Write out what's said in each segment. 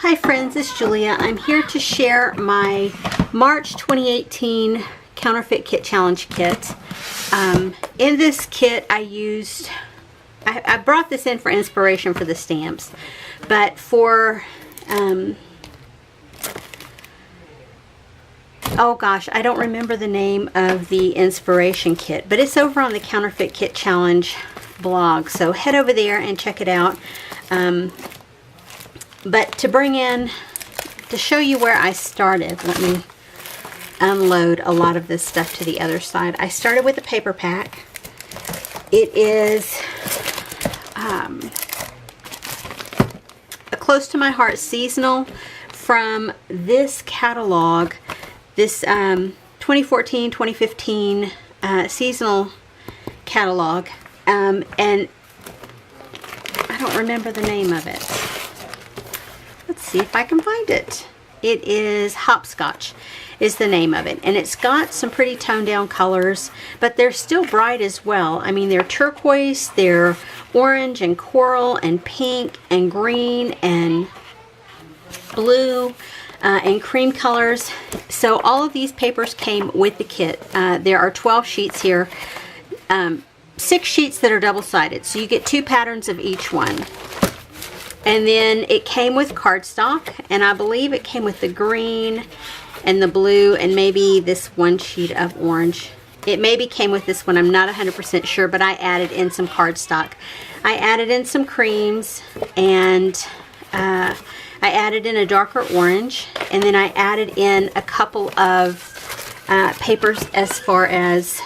Hi friends, it's Julia. I'm here to share my March 2018 Counterfeit Kit Challenge Kit. In this kit I brought this in for inspiration for the stamps, but for, oh gosh, I don't remember the name of the inspiration kit, but it's over on the Counterfeit Kit Challenge blog, so head over there and check it out. But to show you where I started, let me unload a lot of this stuff to the other side. I started with a paper pack. It is a close to my heart seasonal from this catalog, this 2014-2015 seasonal catalog, and I don't remember the name of it. Let's see if I can find it. It is Hopscotch is the name of it, and it's got some pretty toned down colors, but they're still bright as well. I mean, they're turquoise, they're orange and coral and pink and green and blue and cream colors. So all of these papers came with the kit. There are 12 sheets here, 6 sheets that are double-sided, so you get 2 patterns of each one. And then it came with cardstock, and I believe it came with the green and the blue and maybe this one sheet of orange. It maybe came with this one, I'm not 100% sure, but I added in some cardstock. I added in some creams, and I added in a darker orange, and then I added in a couple of papers as far as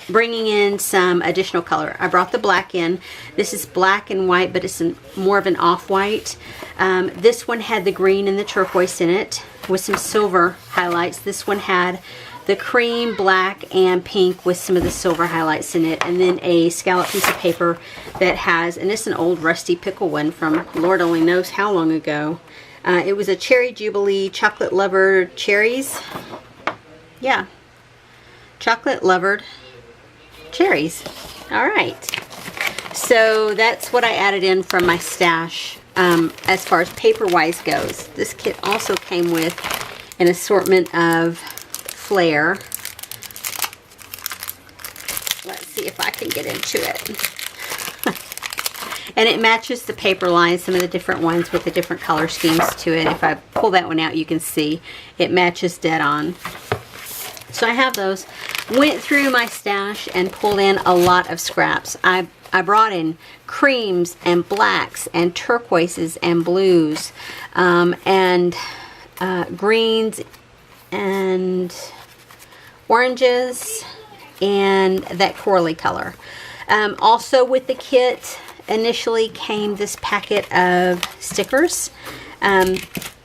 bringing in some additional color. I brought the black in. This is black and white, but it's more of an off-white. This one had the green and the turquoise in it with some silver highlights. This one had the cream, black, and pink with some of the silver highlights in it. And then a scallop piece of paper that has, and it's an old rusty pickle one from Lord only knows how long ago. It was a Cherry Jubilee Chocolate Lover Cherries. Yeah, Chocolate Lovered Cherries. Alright, so that's what I added in from my stash as far as paper wise goes. This kit also came with an assortment of flair. Let's see if I can get into it. And it matches the paper lines, some of the different ones with the different color schemes to it. If I pull that one out, you can see it matches dead on. So I have those. Went through my stash and pulled in a lot of scraps. I brought in creams and blacks and turquoises and blues and greens and oranges and that corally color. Also with the kit initially came this packet of stickers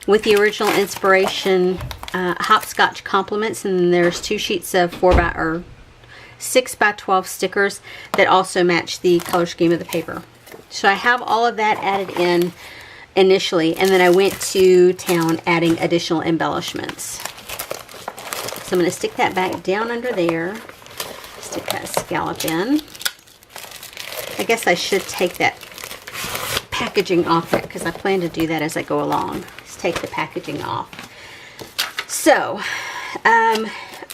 with the original inspiration Hopscotch compliments, and there's 2 sheets of 6 by 12 stickers that also match the color scheme of the paper. So I have all of that added in initially, and then I went to town adding additional embellishments. So I'm going to stick that back down under there, stick that scallop in. I guess I should take that packaging off it because I plan to do that as I go along. Let's take the packaging off. So, I'm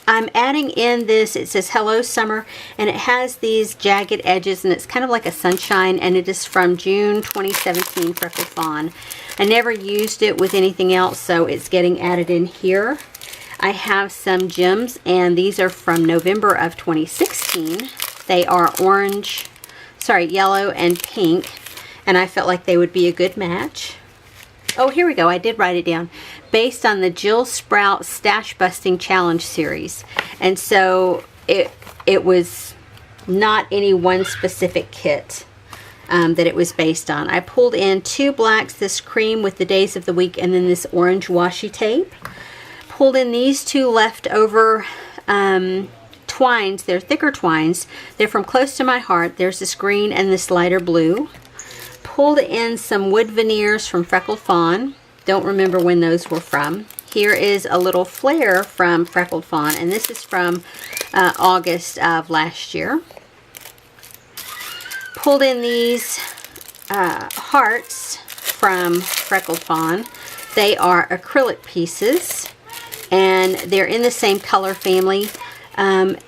adding in this, it says Hello Summer, and it has these jagged edges, and it's kind of like a sunshine, and it is from June 2017 Freckled Fawn. I never used it with anything else, so it's getting added in here. I have some gems, and these are from November of 2016. They are yellow and pink, and I felt like they would be a good match. Oh, here we go. I did write it down. Based on the Jill Sprout Stash Busting Challenge series. And so it was not any one specific kit that it was based on. I pulled in 2 blacks, this cream with the days of the week, and then this orange washi tape. Pulled in these 2 leftover twines. They're thicker twines. They're from Close to My Heart. There's this green and this lighter blue. Pulled in some wood veneers from Freckled Fawn. Don't remember when those were from. Here is a little flare from Freckled Fawn, and this is from August of last year. Pulled in these hearts from Freckled Fawn. They are acrylic pieces, and they're in the same color family. And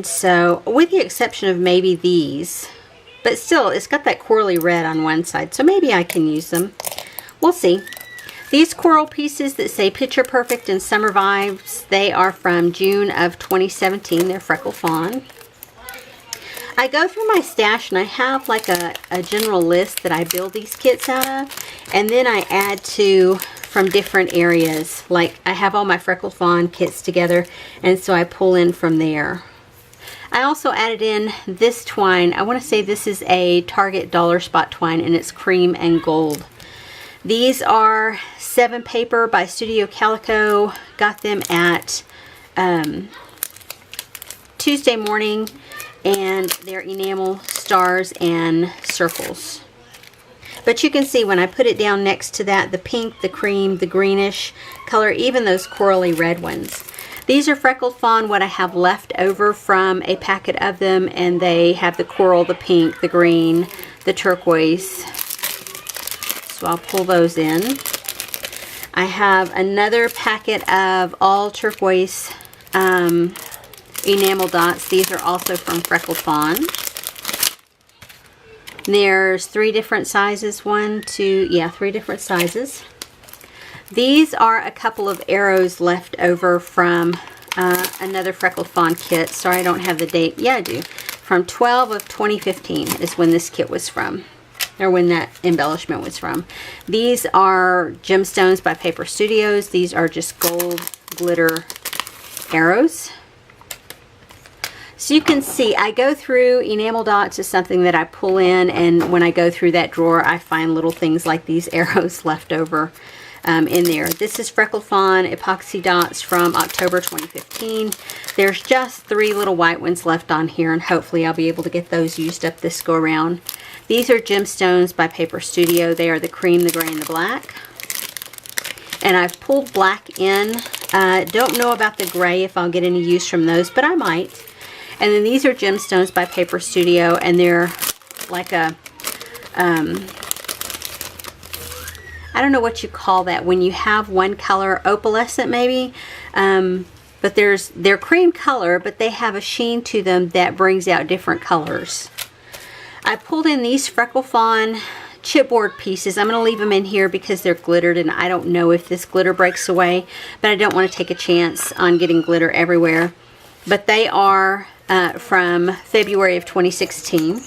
so, with the exception of maybe these, but still, it's got that corally red on one side, so maybe I can use them. We'll see. These coral pieces that say Picture Perfect and Summer Vibes, they are from June of 2017. They're Freckled Fawn. I go through my stash and I have like a general list that I build these kits out of, and then I add to from different areas. Like I have all my Freckled Fawn kits together, and so I pull in from there. I also added in this twine. I want to say this is a Target Dollar Spot twine, and it's cream and gold. These are 7 paper by Studio Calico. Got them at Tuesday morning, and they're enamel stars and circles. But you can see when I put it down next to that, the pink, the cream, the greenish color, even those corally red ones. These are Freckled Fawn, what I have left over from a packet of them, and they have the coral, the pink, the green, the turquoise. So I'll pull those in. I have another packet of all turquoise enamel dots. These are also from Freckled Fawn. There's 3 different sizes. 3 different sizes. These are a couple of arrows left over from another Freckled Fawn kit. Sorry, I don't have the date. Yeah, I do. From 12 of 2015 is when this kit was from, or when that embellishment was from. These are gemstones by Paper Studios. These are just gold glitter arrows. So you can see I go through enamel dots is something that I pull in, and when I go through that drawer I find little things like these arrows left over in there. This is Freckled Fawn epoxy dots from October 2015. There's just 3 little white ones left on here, and hopefully I'll be able to get those used up this go around. These are gemstones by Paper Studio. They are the cream, the gray, and the black. And I've pulled black in. Don't know about the gray if I'll get any use from those, but I might. And then these are gemstones by Paper Studio, and they're like a, I don't know what you call that when you have one color, opalescent maybe, but they're cream color, but they have a sheen to them that brings out different colors. I pulled in these Freckled Fawn chipboard pieces. I'm going to leave them in here because they're glittered, and I don't know if this glitter breaks away, but I don't want to take a chance on getting glitter everywhere. But they are from February of 2016.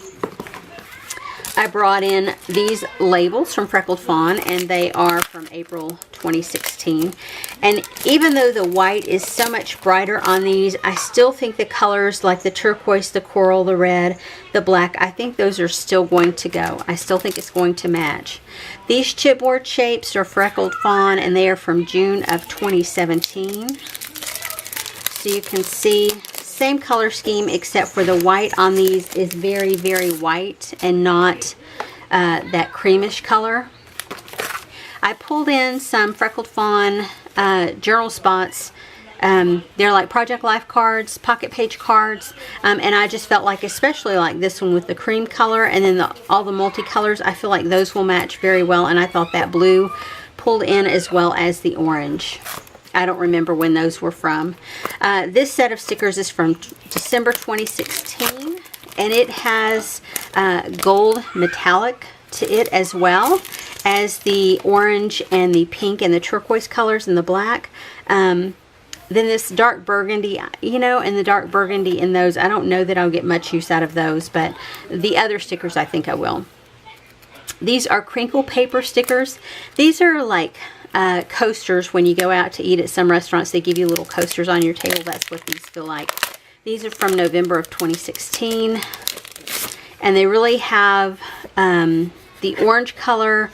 I brought in these labels from Freckled Fawn, and they are from April 2016. And even though the white is so much brighter on these, I still think the colors like the turquoise, the coral, the red, the black, I think those are still going to go. I still think it's going to match. These chipboard shapes are Freckled Fawn, and they are from June of 2017. So you can see same color scheme, except for the white on these is very, very white and not that creamish color. I pulled in some Freckled Fawn journal spots. They're like Project Life cards, pocket page cards, and I just felt like, especially like this one with the cream color and then all the multicolors, I feel like those will match very well, and I thought that blue pulled in as well as the orange. I don't remember when those were from. This set of stickers is from December 2016, and it has gold metallic to it as well as the orange and the pink and the turquoise colors and the black. Then this dark burgundy, you know, and the dark burgundy in those, I don't know that I'll get much use out of those, but the other stickers I think I will. These are crinkle paper stickers. These are like coasters. When you go out to eat at some restaurants, they give you little coasters on your table. That's what these feel like. These are from November of 2016, and they really have the orange color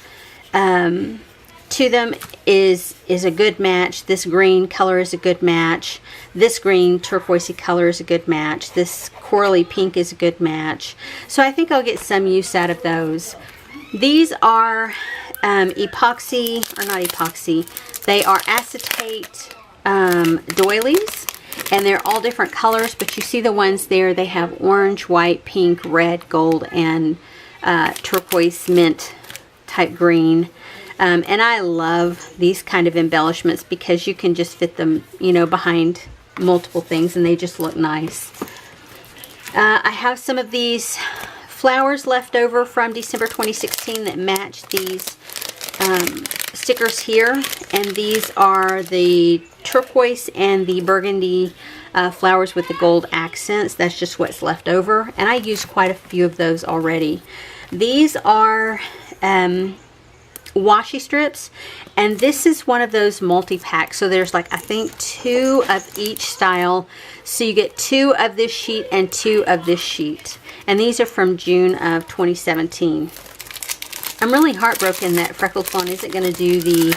to them is a good match. This green color is a good match. This green turquoisey color is a good match. This corally pink is a good match. So I think I'll get some use out of those. These are epoxy, or not epoxy, they are acetate doilies, and they're all different colors, but you see the ones there, they have orange, white, pink, red, gold, and turquoise mint type green. And I love these kind of embellishments because you can just fit them, you know, behind multiple things and they just look nice. I have some of these flowers left over from December 2016 that match these stickers here, and these are the turquoise and the burgundy flowers with the gold accents. That's just what's left over, and I used quite a few of those already. These are washi strips, and this is one of those multi-packs, so there's like I think 2 of each style, so you get 2 of this sheet and 2 of this sheet, and these are from June of 2017. I'm really heartbroken that Freckled Fawn isn't going to do the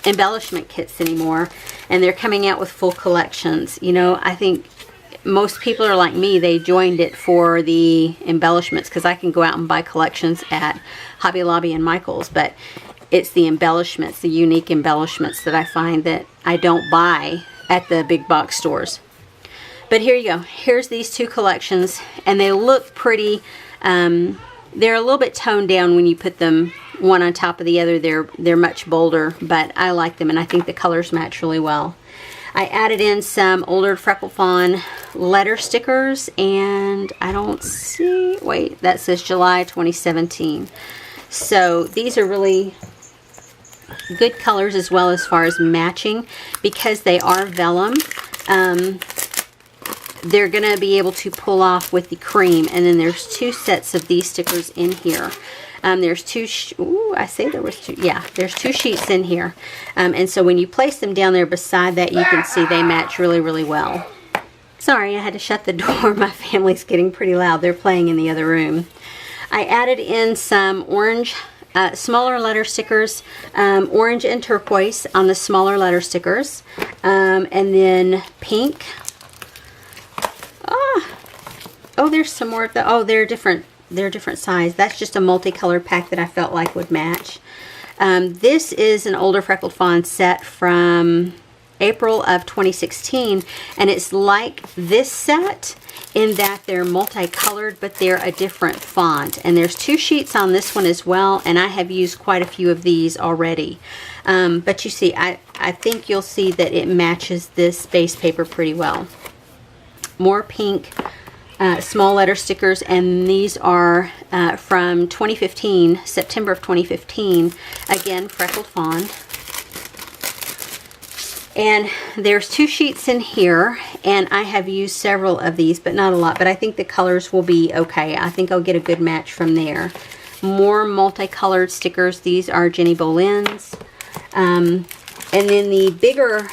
embellishment kits anymore, and they're coming out with full collections. You know, I think most people are like me, they joined it for the embellishments because I can go out and buy collections at Hobby Lobby and Michael's, but it's the embellishments, the unique embellishments that I find that I don't buy at the big box stores. But here you go. Here's these 2 collections, and they look pretty. They're a little bit toned down when you put them one on top of the other. They're much bolder, but I like them, and I think the colors match really well. I added in some older Freckled Fawn letter stickers, and I don't see, wait, that says July 2017. So these are really good colors as well as far as matching because they are vellum. They're going to be able to pull off with the cream, and then there's 2 sets of these stickers in here. There's 2, I say there was 2, yeah, there's 2 sheets in here. And so when you place them down there beside that, you can see they match really, really well. Sorry, I had to shut the door. My family's getting pretty loud. They're playing in the other room. I added in some orange, smaller letter stickers, orange and turquoise on the smaller letter stickers, and then pink. Oh, there's some more of the, oh, they're different size. That's just a multicolored pack that I felt like would match. This is an older Freckled Fawn set from April of 2016, and it's like this set in that they're multicolored, but they're a different font. And there's 2 sheets on this one as well, and I have used quite a few of these already. But you see, I think you'll see that it matches this base paper pretty well. More pink small letter stickers, and these are from 2015, September of 2015, again Freckled Fawn. And there's 2 sheets in here, and I have used several of these, but not a lot, but I think the colors will be okay. I think I'll get a good match from there. More multicolored stickers. These are Jenny Boleyn's. And then the bigger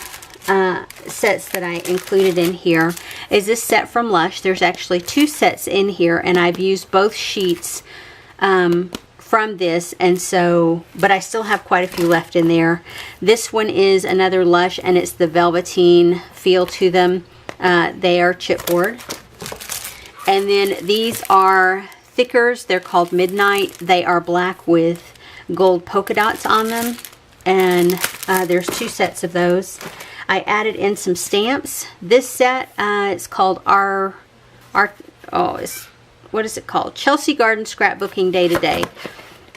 sets that I included in here is this set from Lush. There's actually 2 sets in here, and I've used both sheets from this, and so, but I still have quite a few left in there. This one is another Lush, and it's the velveteen feel to them. They are chipboard. And then these are thickers. They're called Midnight. They are black with gold polka dots on them, and there's 2 sets of those. I added in some stamps. This set, it's called what is it called? Chelsea Garden Scrapbooking Day to Day.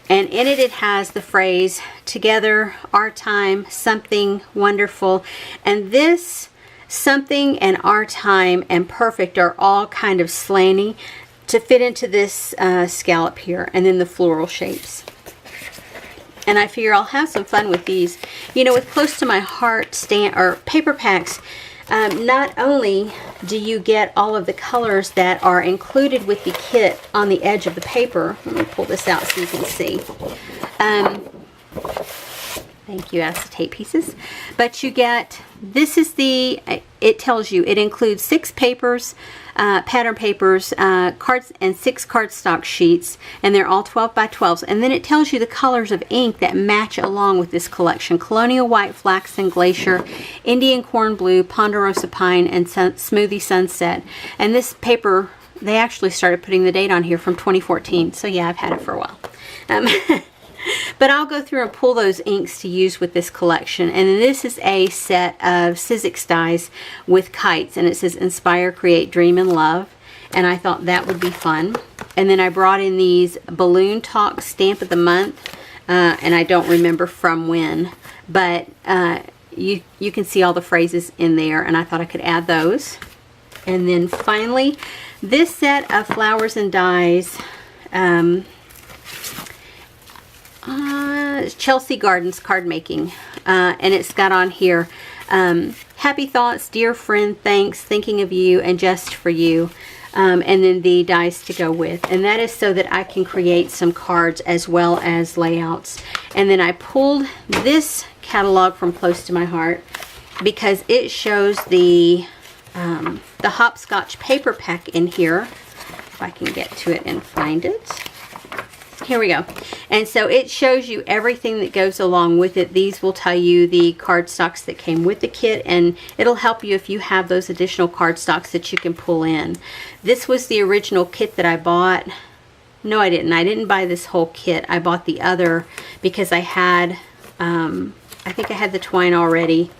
And in it, it has the phrase, together, our time, something wonderful. And this something and our time and perfect are all kind of slanty to fit into this scallop here, and then the floral shapes. And I figure I'll have some fun with these. You know, with Close to My Heart paper packs, not only do you get all of the colors that are included with the kit on the edge of the paper. Let me pull this out so you can see. Thank you, acetate pieces. But you get, this is the, it tells you, it includes 6 papers, pattern papers, cards, and 6 cardstock sheets, and they're all 12 by 12s. And then it tells you the colors of ink that match along with this collection: Colonial White, Flaxen, Glacier, Indian Corn Blue, Ponderosa Pine, and Smoothie Sunset. And this paper, they actually started putting the date on here from 2014. So yeah, I've had it for a while. But I'll go through and pull those inks to use with this collection. And then this is a set of Sizzix dies with kites, and it says Inspire, Create, Dream, and Love. And I thought that would be fun. And then I brought in these Balloon Talk Stamp of the Month, and I don't remember from when, but you can see all the phrases in there, and I thought I could add those. And then finally, this set of flowers and dies, Chelsea Gardens card making, and it's got on here, happy thoughts, dear friend, thanks, thinking of you, and just for you. And then the dies to go with, and that is so that I can create some cards as well as layouts. And then I pulled this catalog from close to my heart because it shows the hopscotch paper pack in here. If I can get to it and find it. Here we go. And so it shows you everything that goes along with it. These will tell you the cardstocks that came with the kit, and it'll help you if you have those additional cardstocks that you can pull in. This was the original kit that I bought. No, I didn't. I didn't buy this whole kit. I bought the other because I had, I think I had the twine already.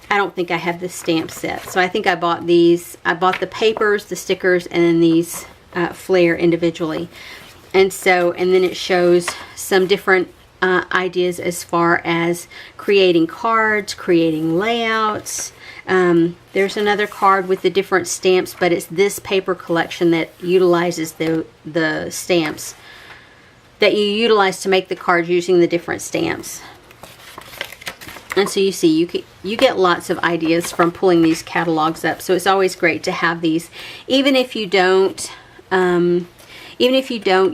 I don't think I have the stamp set. So I think I bought these. I bought the papers, the stickers, and then these flare individually. And then it shows some different ideas as far as creating cards, creating layouts. There's another card with the different stamps, but it's this paper collection that utilizes the stamps that you utilize to make the cards using the different stamps. And so you see, you get lots of ideas from pulling these catalogs up. So it's always great to have these, even if you don't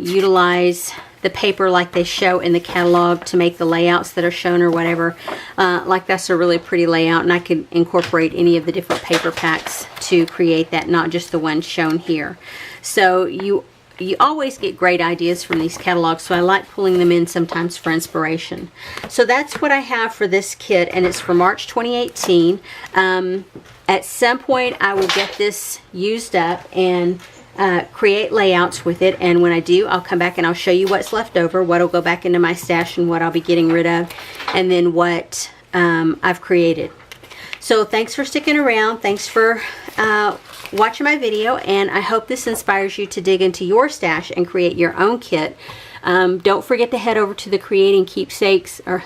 utilize the paper like they show in the catalog to make the layouts that are shown or whatever. Like that's a really pretty layout, and I could incorporate any of the different paper packs to create that, not just the one shown here. So you always get great ideas from these catalogs, so I like pulling them in sometimes for inspiration. So that's what I have for this kit, and it's for March 2018. At some point I will get this used up and create layouts with it, and when I do, I'll come back and I'll show you what's left over, what'll go back into my stash, and what I'll be getting rid of, and then what I've created. So thanks for sticking around. Thanks for watching my video, and I hope this inspires you to dig into your stash and create your own kit. Don't forget to head over to the Creating Keepsakes for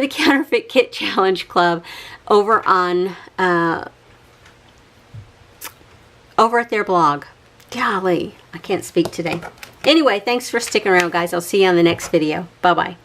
the Counterfeit Kit Challenge Club over on over at their blog. Golly, I can't speak today. Anyway, thanks for sticking around, guys. I'll see you on the next video. Bye-bye.